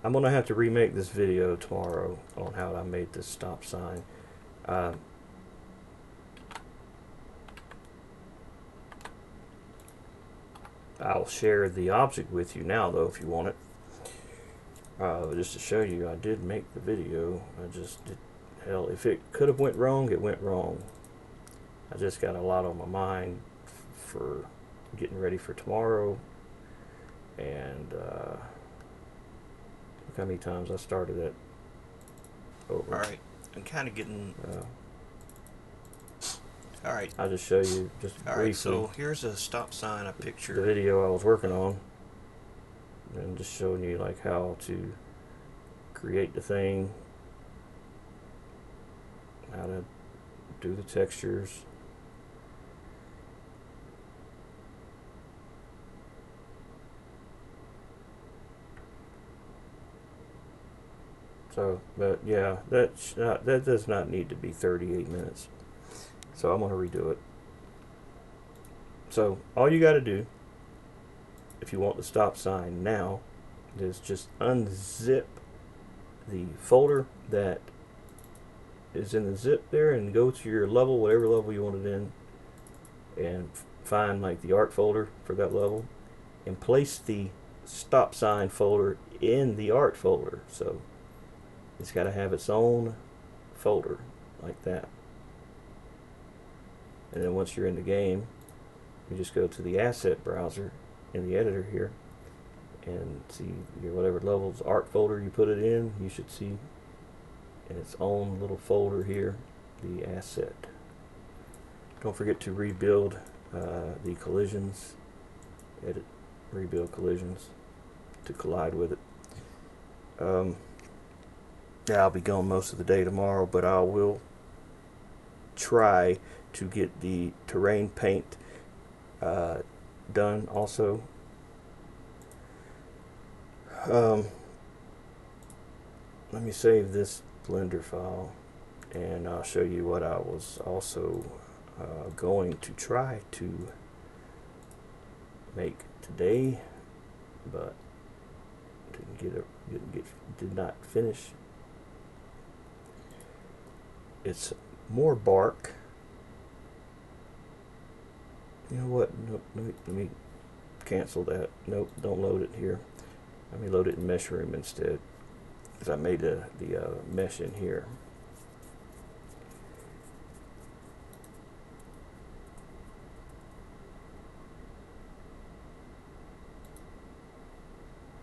I'm gonna have to remake this video tomorrow on how I made this stop sign. Uh, I'll share the object with you now, though, if you want it. Just to show you, I did make the video. I just did. Hell, if it could have went wrong, it went wrong. I just got a lot on my mind for getting ready for tomorrow, and look how many times I started it over. All right, I'm kind of getting. All right. I'll just show you just All briefly right. So here's a stop sign, a the picture. video I was working on, and just showing you like how to create the thing, how to do the textures. So, but yeah, that does not need to be 38 minutes. So I'm going to redo it. So all you got to do, if you want the stop sign now, is just unzip the folder that is in the zip there and go to your level, whatever level you want it in, and find like the art folder for that level, and place the stop sign folder in the art folder. So it's got to have its own folder like that. And then once you're in the game, you just go to the asset browser in the editor here and see your whatever level's art folder you put it in. You should see in its own little folder here the asset. Don't forget to rebuild the collisions. Edit, rebuild collisions to collide with it. Yeah, I'll be gone most of the day tomorrow, but I will try to get the terrain paint done also. Let me save this Blender file, and I'll show you what I was also going to try to make today, but did not finish. It's more bark. You know what? Nope, let me cancel that. Nope, don't load it here. Let me load it in Mesh Room instead, because I made the mesh in here.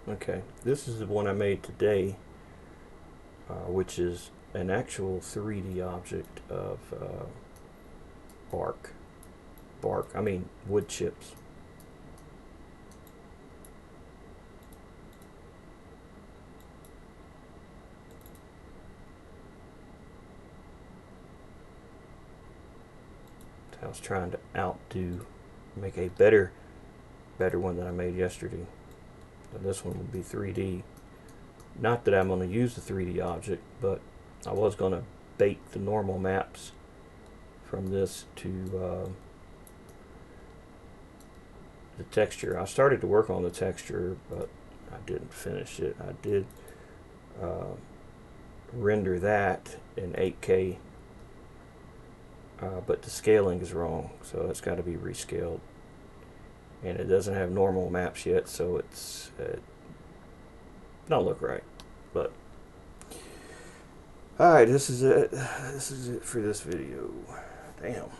Okay, this is the one I made today, which is an actual 3D object of I mean wood chips. I was trying to make a better one than I made yesterday. And this one will be 3D. Not that I'm going to use the 3D object, but I was going to bake the normal maps from this to the texture. I started to work on the texture, but I didn't finish it. I did render that in 8K, but the scaling is wrong, so it's got to be rescaled. And it doesn't have normal maps yet, so it's don't look right. But alright, this is it for this video. Damn.